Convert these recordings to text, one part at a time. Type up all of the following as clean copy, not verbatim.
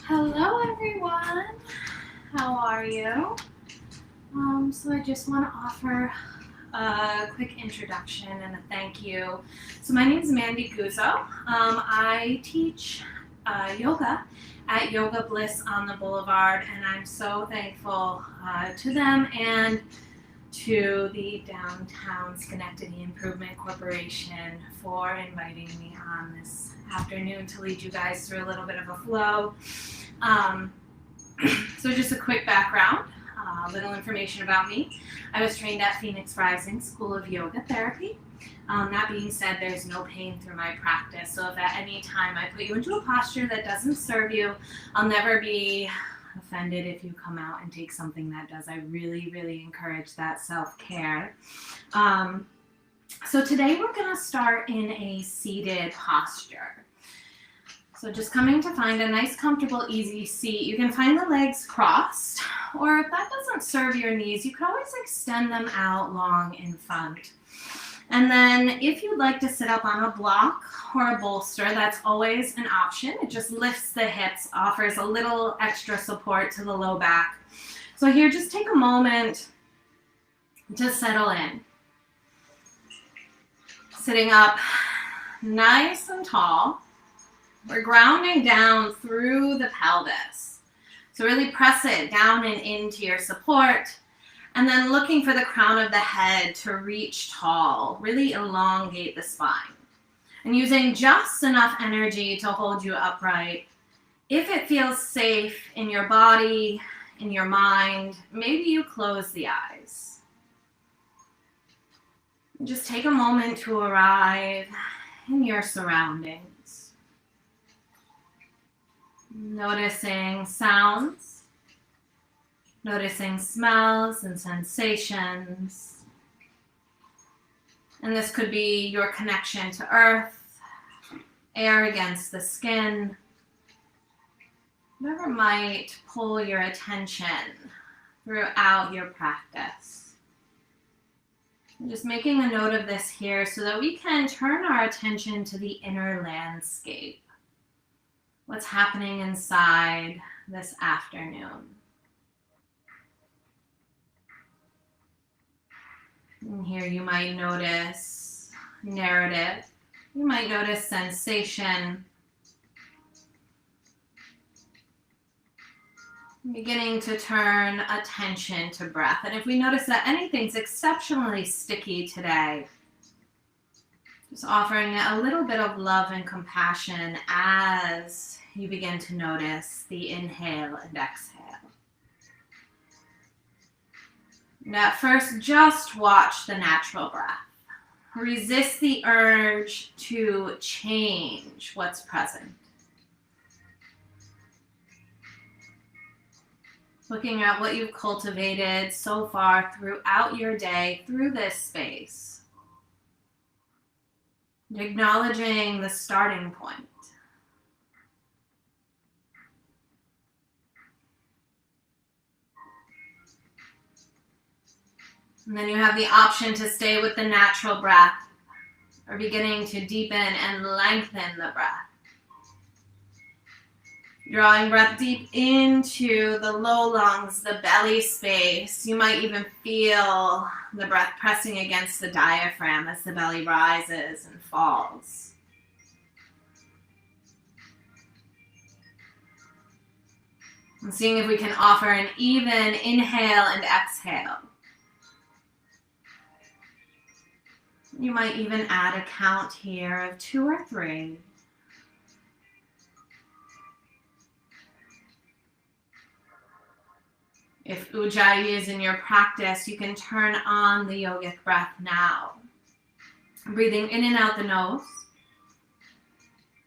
Hello everyone, how are you? So I just want to offer a quick introduction and a thank you. So my name is Mandy Guzzo. I teach yoga at Yoga Bliss on the Boulevard, and I'm so thankful to them and to the Downtown Schenectady Improvement Corporation for inviting me on this afternoon to lead you guys through a little bit of a flow. So just a quick background, a little information about me. I was trained at Phoenix Rising School of Yoga Therapy. That being said, there's no pain through my practice. So if at any time I put you into a posture that doesn't serve you, I'll never be offended if you come out and take something that does. I really, really encourage that self-care. So today we're going to start in a seated posture. So just coming to find a nice, comfortable, easy seat. You can find the legs crossed, or if that doesn't serve your knees, you can always extend them out long in front. And then if you'd like to sit up on a block or a bolster, that's always an option. It just lifts the hips, offers a little extra support to the low back. So here, just take a moment to settle in. Sitting up nice and tall. We're grounding down through the pelvis. So really press it down and into your support. And then looking for the crown of the head to reach tall. Really elongate the spine. And using just enough energy to hold you upright. If it feels safe in your body, in your mind, maybe you close the eyes. Just take a moment to arrive in your surroundings. Noticing sounds, noticing smells and sensations. And this could be your connection to earth, air against the skin, whatever might pull your attention throughout your practice. I'm just making a note of this here so that we can turn our attention to the inner landscape. What's happening inside this afternoon. And here you might notice narrative. You might notice sensation. Beginning to turn attention to breath. And if we notice that anything's exceptionally sticky today, just offering a little bit of love and compassion as you begin to notice the inhale and exhale. And at first, just watch the natural breath. Resist the urge to change what's present. Looking at what you've cultivated so far throughout your day, through this space. Acknowledging the starting point. And then you have the option to stay with the natural breath or beginning to deepen and lengthen the breath. Drawing breath deep into the low lungs, the belly space. You might even feel the breath pressing against the diaphragm as the belly rises and falls. And seeing if we can offer an even inhale and exhale. You might even add a count here of 2 or 3. If Ujjayi is in your practice, you can turn on the yogic breath now. Breathing in and out the nose.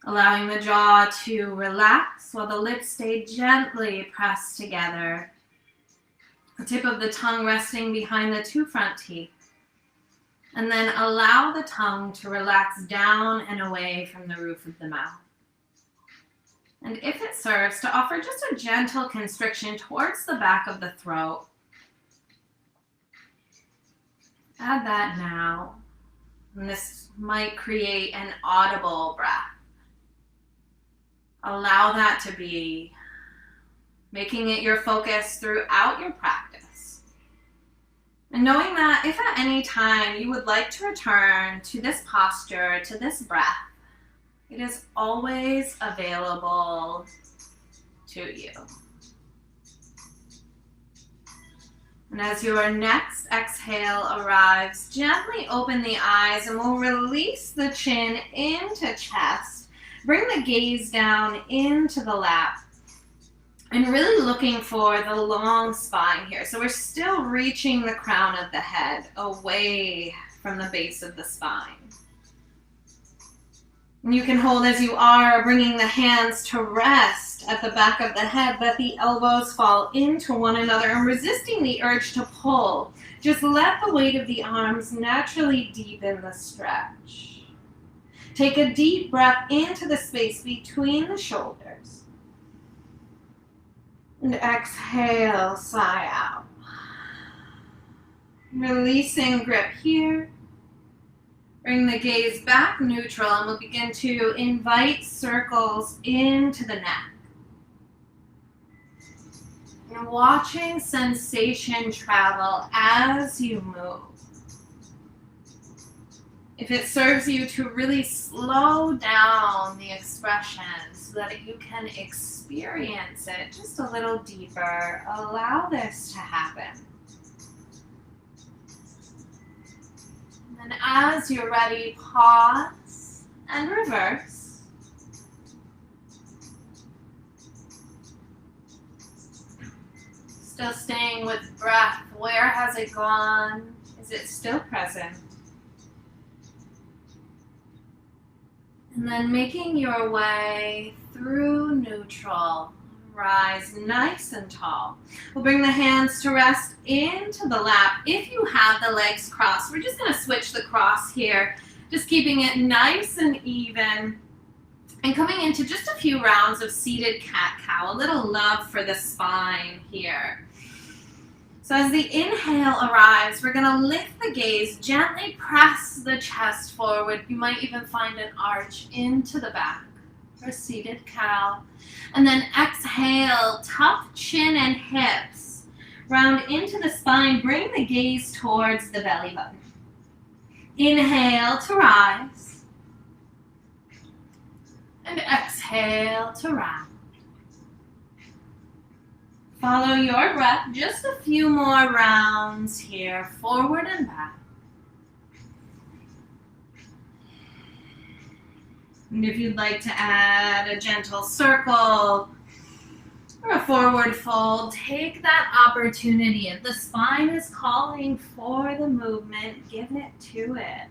Allowing the jaw to relax while the lips stay gently pressed together. The tip of the tongue resting behind the 2 front teeth. And then allow the tongue to relax down and away from the roof of the mouth. And if it serves, to offer just a gentle constriction towards the back of the throat. Add that now. And this might create an audible breath. Allow that to be making it your focus throughout your practice. And knowing that if at any time you would like to return to this posture, to this breath, it is always available to you. And as your next exhale arrives, gently open the eyes and we'll release the chin into chest. Bring the gaze down into the lap. And really looking for the long spine here. So we're still reaching the crown of the head away from the base of the spine. And you can hold as you are, bringing the hands to rest at the back of the head. Let the elbows fall into one another and resisting the urge to pull. Just let the weight of the arms naturally deepen the stretch. Take a deep breath into the space between the shoulders. And exhale, sigh out. Releasing grip here. Bring the gaze back neutral and we'll begin to invite circles into the neck. And watching sensation travel as you move. If it serves you to really slow down the expression so that you can experience it just a little deeper, allow this to happen. And as you're ready, pause and reverse. Still staying with breath. Where has it gone? Is it still present? And then making your way through neutral. Rise nice and tall. We'll bring the hands to rest into the lap. If you have the legs crossed, we're just going to switch the cross here, just keeping it nice and even. And coming into just a few rounds of seated cat-cow, a little love for the spine here. So as the inhale arrives, we're going to lift the gaze, gently press the chest forward. You might even find an arch into the back for seated cow. And then exhale, tuck chin and hips. Round into the spine, bring the gaze towards the belly button. Inhale to rise. And exhale to round. Follow your breath, just a few more rounds here, forward and back. And if you'd like to add a gentle circle or a forward fold, take that opportunity. If the spine is calling for the movement, give it to it.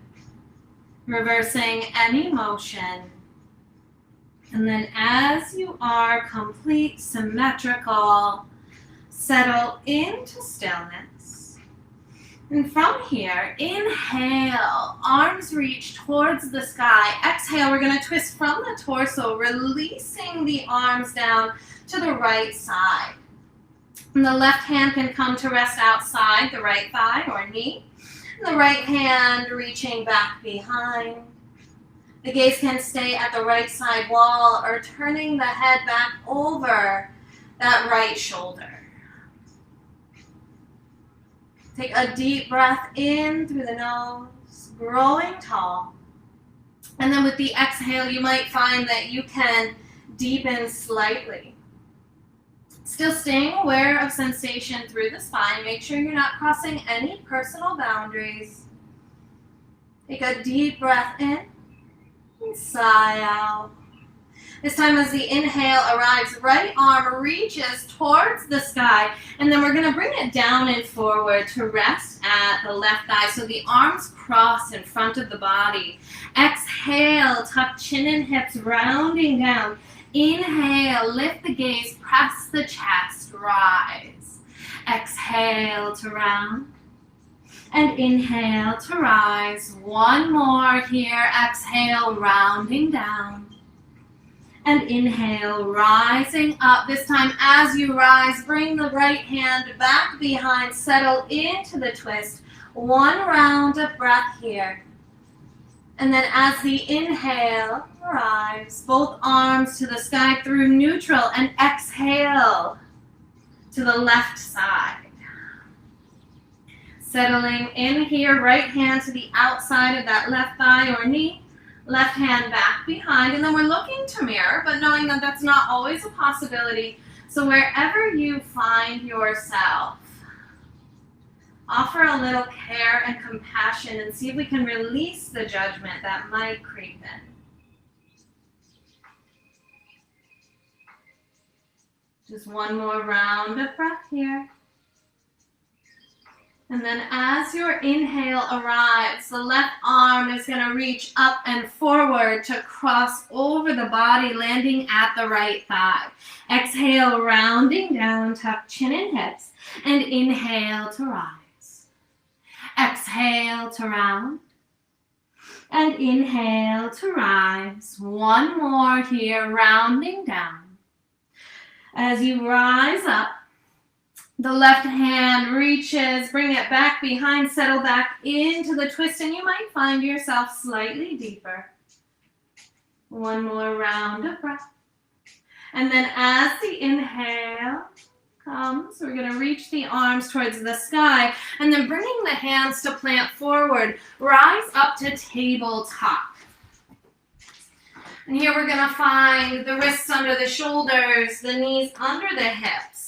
Reversing any motion. And then as you are complete, symmetrical, settle into stillness. And from here, inhale, arms reach towards the sky. Exhale, we're going to twist from the torso, releasing the arms down to the right side. And the left hand can come to rest outside the right thigh or knee. And the right hand reaching back behind. The gaze can stay at the right side wall or turning the head back over that right shoulder. Take a deep breath in through the nose, growing tall. And then with the exhale, you might find that you can deepen slightly. Still staying aware of sensation through the spine. Make sure you're not crossing any personal boundaries. Take a deep breath in and sigh out. This time as the inhale arrives, right arm reaches towards the sky, and then we're going to bring it down and forward to rest at the left thigh. So the arms cross in front of the body. Exhale, tuck chin and hips, rounding down. Inhale, lift the gaze, press the chest, rise. Exhale to round. And inhale to rise. One more here. Exhale, rounding down. And inhale, rising up. This time as you rise, bring the right hand back behind. Settle into the twist. One round of breath here. And then as the inhale arrives, both arms to the sky through neutral. And exhale, to the left side. Settling in here, right hand to the outside of that left thigh or knee, left hand back behind, and then we're looking to mirror, but knowing that that's not always a possibility. So wherever you find yourself, offer a little care and compassion and see if we can release the judgment that might creep in. Just one more round of breath here. And then as your inhale arrives, the left arm is going to reach up and forward to cross over the body, landing at the right thigh. Exhale, rounding down, tuck chin and hips, and inhale to rise. Exhale to round, and inhale to rise. One more here, rounding down. As you rise up, the left hand reaches, bring it back behind, settle back into the twist, and you might find yourself slightly deeper. One more round of breath. And then as the inhale comes, we're going to reach the arms towards the sky, and then bringing the hands to plant forward, rise up to tabletop. And here we're going to find the wrists under the shoulders, the knees under the hips.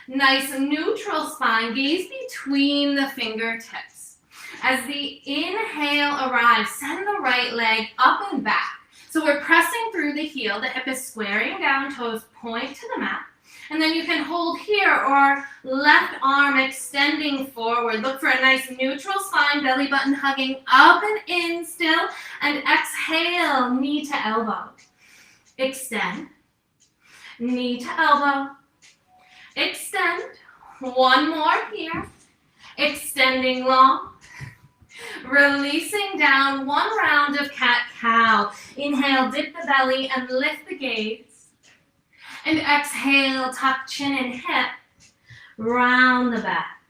Nice neutral spine, gaze between the fingertips. As the inhale arrives, send the right leg up and back. So we're pressing through the heel, the hip is squaring down, toes point to the mat. And then you can hold here or left arm extending forward. Look for a nice neutral spine, belly button hugging up and in still. And exhale, knee to elbow. Extend, knee to elbow. Extend, one more here, extending long, releasing down, one round of cat-cow. Inhale, dip the belly and lift the gaze. And exhale, tuck chin and hip, round the back.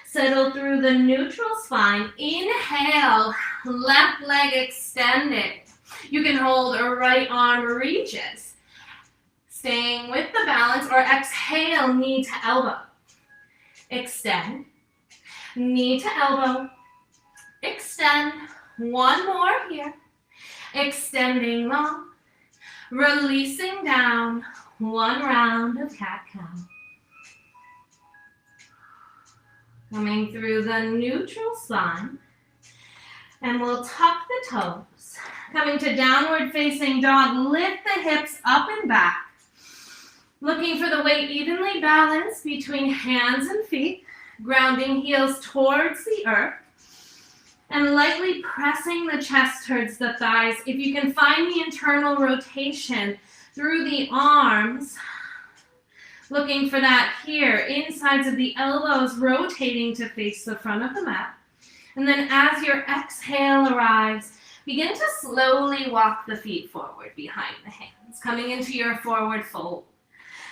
Settle through the neutral spine. Inhale, left leg extended. You can hold a right arm reaches. Staying with the balance, or exhale, knee to elbow. Extend, knee to elbow. Extend, one more here. Extending long, releasing down, one round of cat-cow. Coming through the neutral spine, and we'll tuck the toes. Coming to downward facing dog, lift the hips up and back. Looking for the weight evenly balanced between hands and feet, grounding heels towards the earth, and lightly pressing the chest towards the thighs. If you can find the internal rotation through the arms, looking for that here, insides of the elbows rotating to face the front of the mat. And then as your exhale arrives, begin to slowly walk the feet forward behind the hands, coming into your forward fold.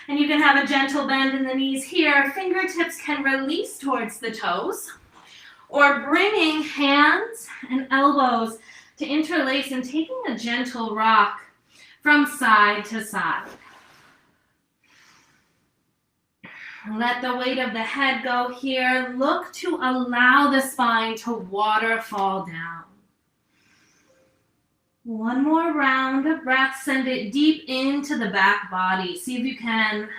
And you can have a gentle bend in the knees here. Fingertips can release towards the toes, or bringing hands and elbows to interlace and taking a gentle rock from side to side. Let the weight of the head go here. Look to allow the spine to waterfall down. One more round of breath. Send it deep into the back body. See if you can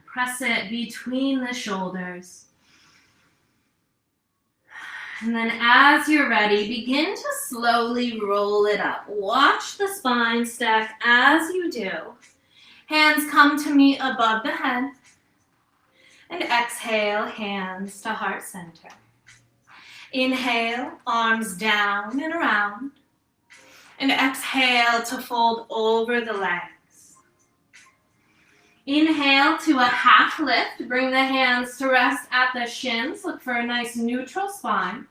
press it between the shoulders. And then as you're ready, begin to slowly roll it up. Watch the spine stack as you do. Hands come to meet above the head. And exhale, hands to heart center. Inhale, arms down and around. And exhale to fold over the legs. Inhale to a half lift. Bring the hands to rest at the shins. Look for a nice neutral spine.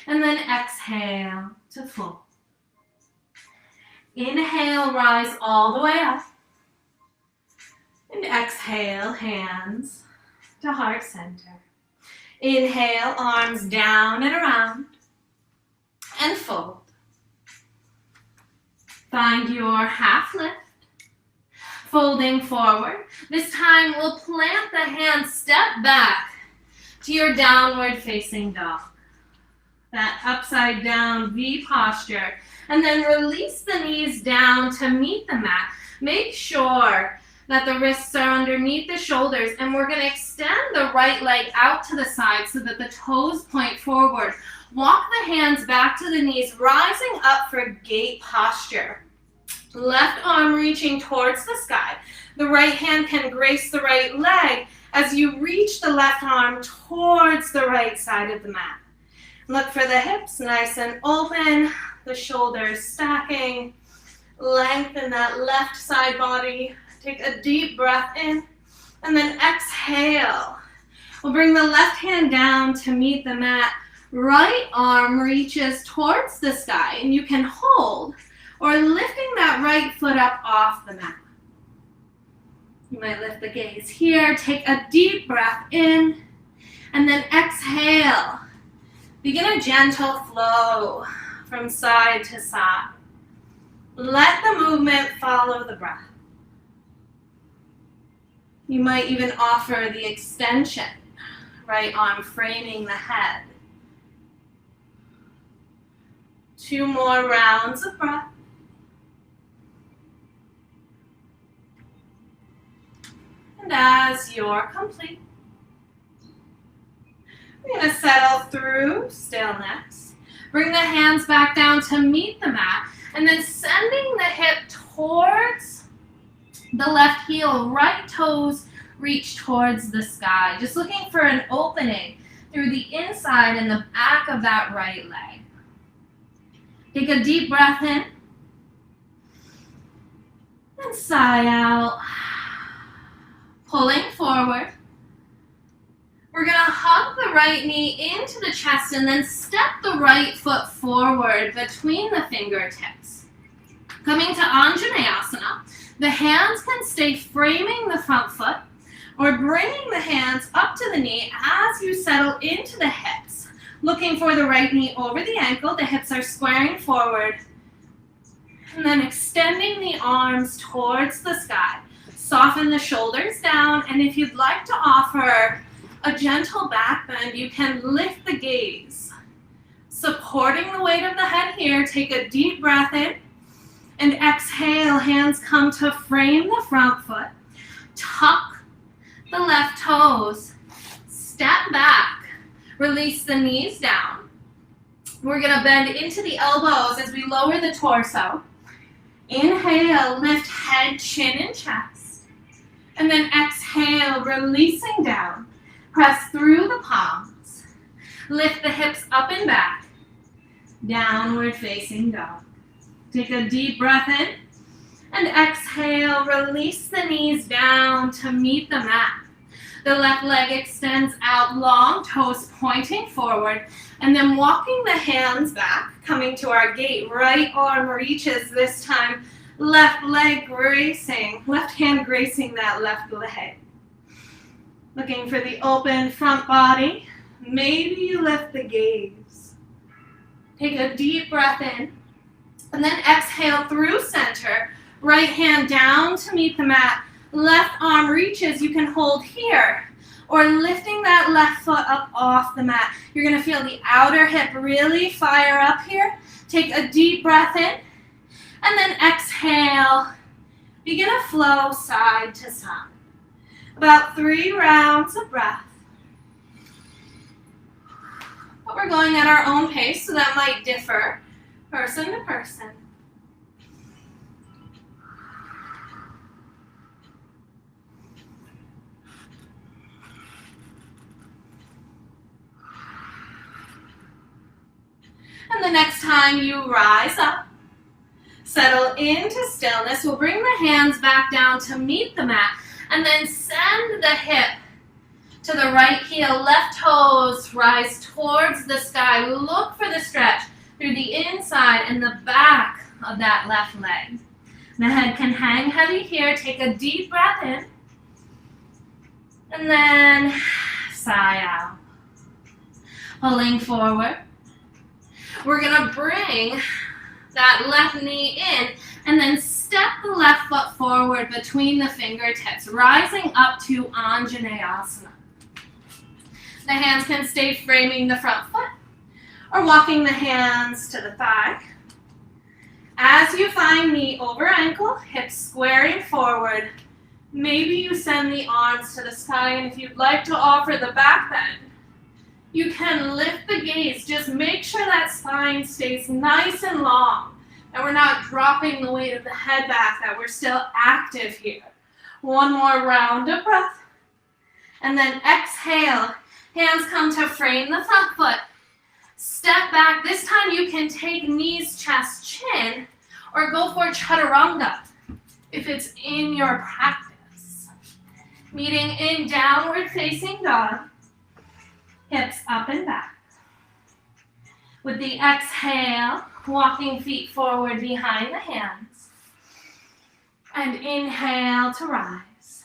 And then exhale to fold. Inhale, rise all the way up. And exhale, hands to heart center. Inhale, arms down and around. And fold. Find your half lift. folding forward. This time we'll plant the hands, step back to your downward facing dog. That upside down V posture. And then release the knees down to meet the mat. Make sure that the wrists are underneath the shoulders, and we're going to extend the right leg out to the side so that the toes point forward. Walk the hands back to the knees, rising up for gate posture. Left arm reaching towards the sky. The right hand can grace the right leg as you reach the left arm towards the right side of the mat. Look for the hips nice and open, the shoulders stacking. Lengthen that left side body. Take a deep breath in, and then exhale. We'll bring the left hand down to meet the mat. Right arm reaches towards the sky, and you can hold, or lifting that right foot up off the mat. You might lift the gaze here. Take a deep breath in, and then exhale. Begin a gentle flow from side to side. Let the movement follow the breath. You might even offer the extension, right arm framing the head. 2 more rounds of breath. And as you're complete, we're going to settle through stillness. Bring the hands back down to meet the mat, and then sending the hip towards the left heel, right toes reach towards the sky. Just looking for an opening through the inside and the back of that right leg. Take a deep breath in and sigh out. Pulling forward. We're going to hug the right knee into the chest and then step the right foot forward between the fingertips. Coming to Anjaneyasana, the hands can stay framing the front foot or bringing the hands up to the knee as you settle into the hips. Looking for the right knee over the ankle, the hips are squaring forward. And then extending the arms towards the sky. Soften the shoulders down, and if you'd like to offer a gentle back bend, you can lift the gaze. Supporting the weight of the head here, take a deep breath in, and exhale, hands come to frame the front foot. Tuck the left toes, step back, release the knees down. We're gonna bend into the elbows as we lower the torso. Inhale, lift head, chin, and chest. And then exhale, releasing down. Press through the palms. Lift the hips up and back. Downward facing dog. Take a deep breath in. And exhale, release the knees down to meet the mat. The left leg extends out long, toes pointing forward. And then walking the hands back, coming to our gate. Right arm reaches this time. Left leg gracing, left hand gracing that left leg. Looking for the open front body. Maybe you lift the gaze. Take a deep breath in. And then exhale through center. Right hand down to meet the mat. Left arm reaches, you can hold here. Or lifting that left foot up off the mat. You're going to feel the outer hip really fire up here. Take a deep breath in. And then exhale. Begin a flow side to side. About 3 rounds of breath. But we're going at our own pace, so that might differ person to person. And the next time you rise up, settle into stillness. We'll bring the hands back down to meet the mat, and then send the hip to the right heel. Left toes rise towards the sky. Look for the stretch through the inside and the back of that left leg. The head can hang heavy here. Take a deep breath in, and then sigh out. Pulling forward. We're going to bring that left knee in And then step the left foot forward between the fingertips, rising up to Anjaneyasana. The hands can stay framing the front foot or walking the hands to the thigh. As you find knee over ankle, hips squaring forward, maybe you send the arms to the sky, and if you'd like to offer the back bend, you can lift the gaze. Just make sure that spine stays nice and long, that we're not dropping the weight of the head back, that we're still active here. One more round of breath. And then exhale. Hands come to frame the front foot. Step back. This time you can take knees, chest, chin, or go for chaturanga if it's in your practice. Meeting in downward facing dog. Hips up and back. With the exhale, walking feet forward behind the hands. And inhale to rise.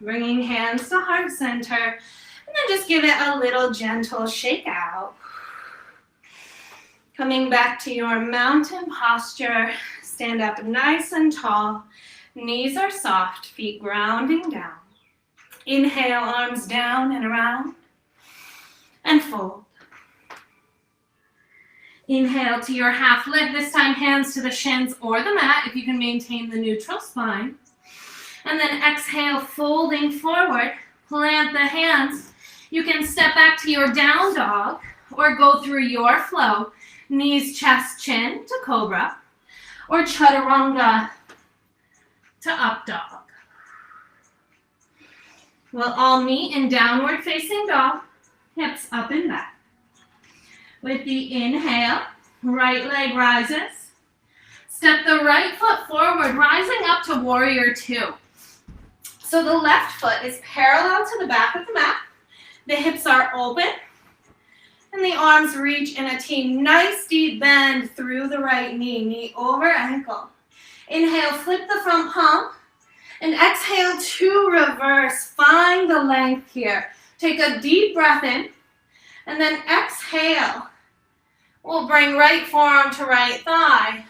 Bringing hands to heart center. And then just give it a little gentle shake out. Coming back to your mountain posture. Stand up nice and tall. Knees are soft, feet grounding down. Inhale, arms down and around. And fold. Inhale to your half lift. This time hands to the shins or the mat if you can maintain the neutral spine. And then exhale, folding forward. Plant the hands. You can step back to your down dog or go through your flow. Knees, chest, chin to cobra. Or chaturanga to up dog. We'll all meet in downward facing dog. Hips up and back. With the inhale, right leg rises. Step the right foot forward, rising up to warrior two. So the left foot is parallel to the back of the mat. The hips are open. And the arms reach in a T. Nice deep bend through the right knee. Knee over ankle. Inhale, flip the front palm. And exhale to reverse. Find the length here. Take a deep breath in. And then exhale. We'll bring right forearm to right thigh.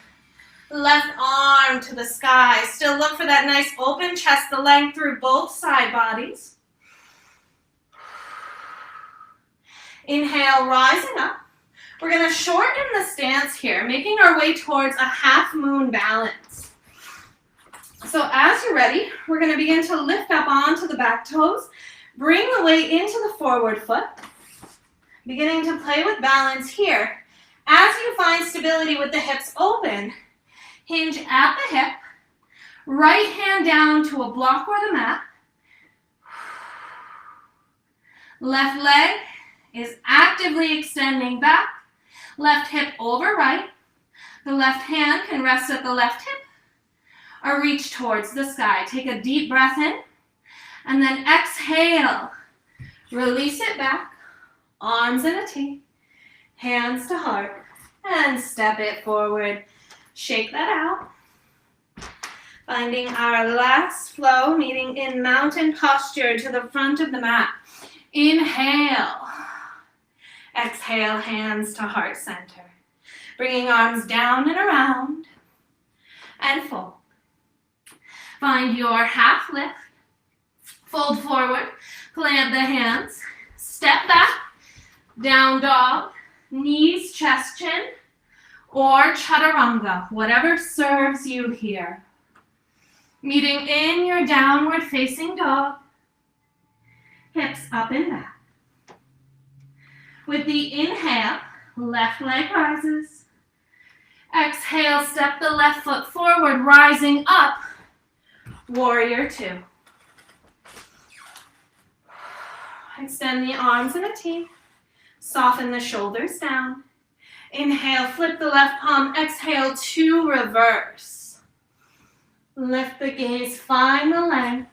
Left arm to the sky. Still look for that nice open chest, the length through both side bodies. Inhale, rising up. We're going to shorten the stance here, making our way towards a half moon balance. So as you're ready, we're going to begin to lift up onto the back toes. Bring the weight into the forward foot. Beginning to play with balance here. As you find stability with the hips open, hinge at the hip. Right hand down to a block or the mat. Left leg is actively extending back. Left hip over right. The left hand can rest at the left hip or reach towards the sky. Take a deep breath in and then exhale. Release it back. Arms in a T. Hands to heart. And step it forward. Shake that out. Finding our last flow, meeting in mountain posture to the front of the mat. Inhale. Exhale, hands to heart center. Bringing arms down and around. And fold. Find your half lift. Fold forward. Plant the hands. Step back. Down dog. Knees, chest, chin. Or chaturanga. Whatever serves you here. Meeting in your downward facing dog. Hips up and back. With the inhale, left leg rises. Exhale, step the left foot forward, rising up. Warrior two. Extend the arms in a T. Soften the shoulders down. Inhale, flip the left palm. Exhale to reverse. Lift the gaze, find the length.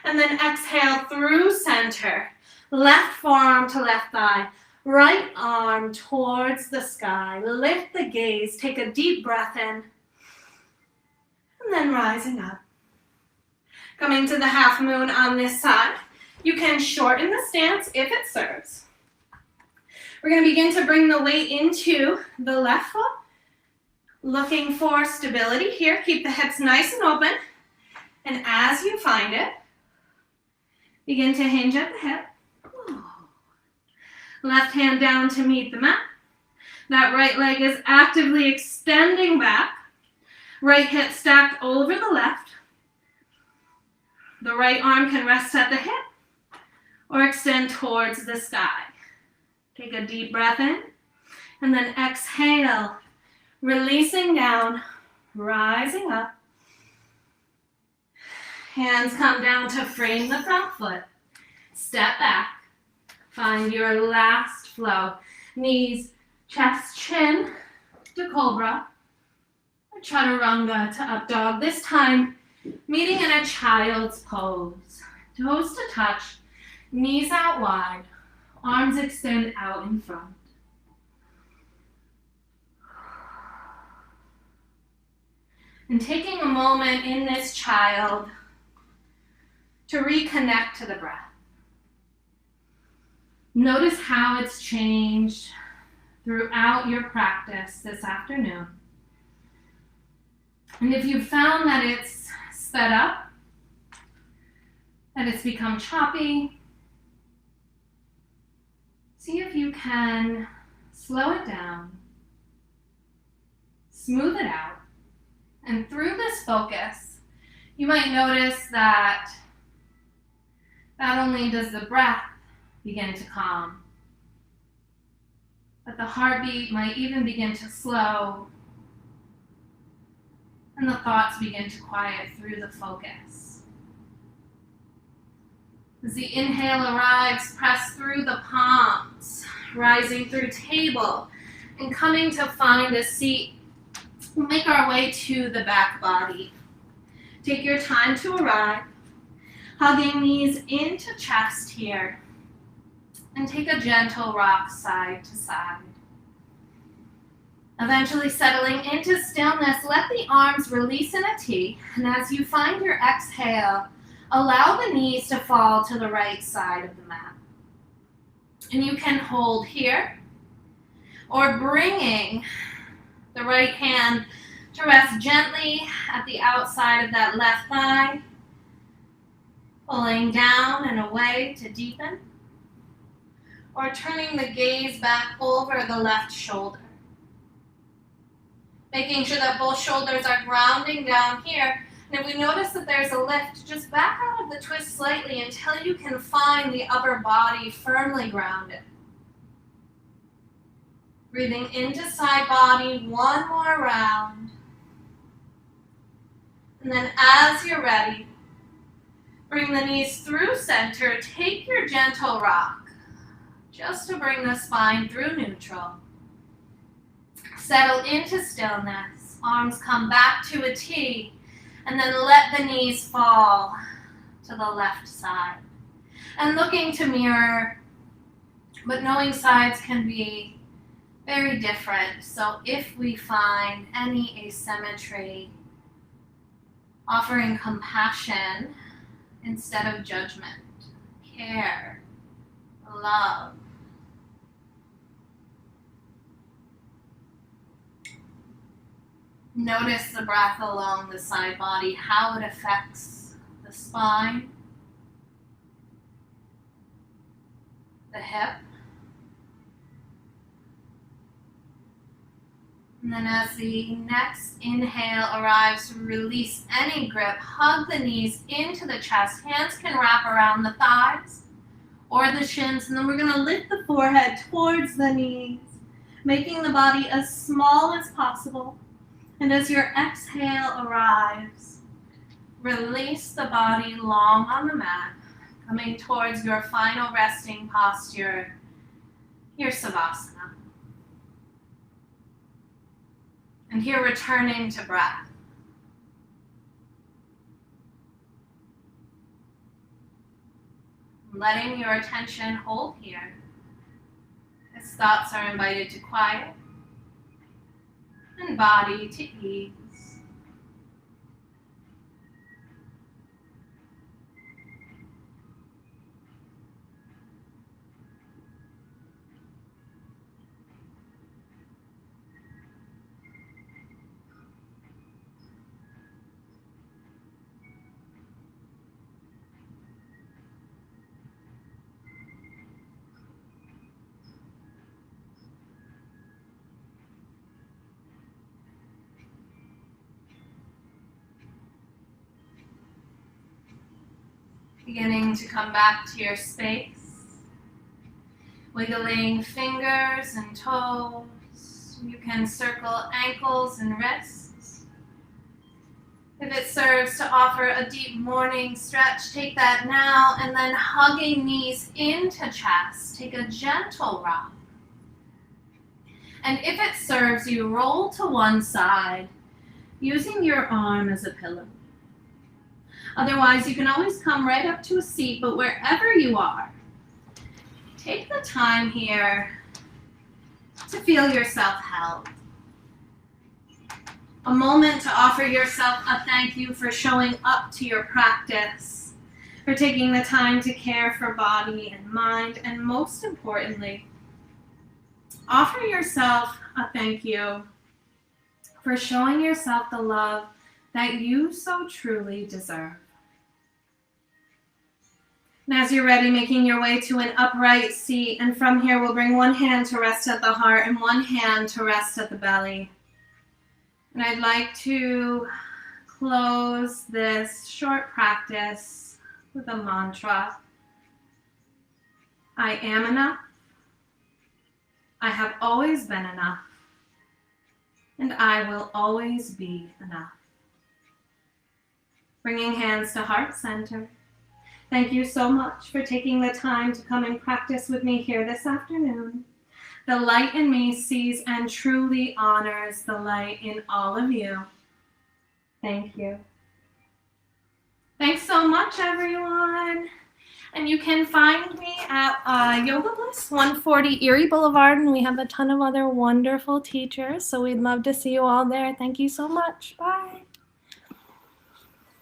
And then exhale through center. Left forearm to left thigh. Right arm towards the sky. Lift the gaze. Take a deep breath in. And then rising up. Coming to the half moon on this side. You can shorten the stance if it serves. We're going to begin to bring the weight into the left foot Looking for stability here. Keep the hips nice and open. And as you find it, begin to hinge at the hip. Left hand down to meet the mat. That right leg is actively extending back. Right hip stacked over the left. The right arm can rest at the hip or extend towards the sky. Take a deep breath in and then exhale, releasing down, rising up. Hands come down to frame the front foot. Step back. Find your last flow. Knees, chest, chin to cobra. Or chaturanga to up dog. This time, meeting in a child's pose. Toes to touch, knees out wide, arms extend out in front. And taking a moment in this child to reconnect to the breath. Notice how it's changed throughout your practice this afternoon. And if you've found that it's sped up, that it's become choppy, see if you can slow it down, smooth it out, and through this focus, you might notice that not only does the breath begin to calm, but the heartbeat might even begin to slow, and the thoughts begin to quiet through the focus. As the inhale arrives, press through the palms, rising through table, and coming to find a seat. We'll make our way to the back body. Take your time to arrive, hugging knees into chest here, and take a gentle rock side to side. Eventually settling into stillness, let the arms release in a T, and as you find your exhale, allow the knees to fall to the right side of the mat. And you can hold here, or bringing the right hand to rest gently at the outside of that left thigh, pulling down and away to deepen, or turning the gaze back over the left shoulder. Making sure that both shoulders are grounding down here. And if we notice that there's a lift, just back out of the twist slightly until you can find the upper body firmly grounded. Breathing into side body, one more round. And then as you're ready, bring the knees through center, take your gentle rock, just to bring the spine through neutral. Settle into stillness, arms come back to a T, and then let the knees fall to the left side. And looking to mirror, but knowing sides can be very different. So if we find any asymmetry, offering compassion instead of judgment, care, love. Notice the breath along the side body, how it affects the spine, the hip. And then as the next inhale arrives, release any grip, hug the knees into the chest. Hands can wrap around the thighs or the shins, and then we're going to lift the forehead towards the knees, making the body as small as possible. And as your exhale arrives, release the body long on the mat, coming towards your final resting posture, your Savasana. And here returning to breath. Letting your attention hold here as thoughts are invited to quiet and body to ease. Beginning to come back to your space. Wiggling fingers and toes. You can circle ankles and wrists. If it serves to offer a deep morning stretch, take that now, and then hugging knees into chest, take a gentle rock. And if it serves you, roll to one side, using your arm as a pillow. Otherwise, you can always come right up to a seat, but wherever you are, take the time here to feel yourself held. A moment to offer yourself a thank you for showing up to your practice, for taking the time to care for body and mind, and most importantly, offer yourself a thank you for showing yourself the love that you so truly deserve. And as you're ready, making your way to an upright seat, and from here we'll bring one hand to rest at the heart and one hand to rest at the belly. And I'd like to close this short practice with a mantra. I am enough. I have always been enough. And I will always be enough. Bringing hands to heart center. Thank you so much for taking the time to come and practice with me here this afternoon. The light in me sees and truly honors the light in all of you. Thank you. Thanks so much, everyone. And you can find me at Yoga Bliss, 140 Erie Boulevard, and we have a ton of other wonderful teachers, so we'd love to see you all there. Thank you so much. Bye.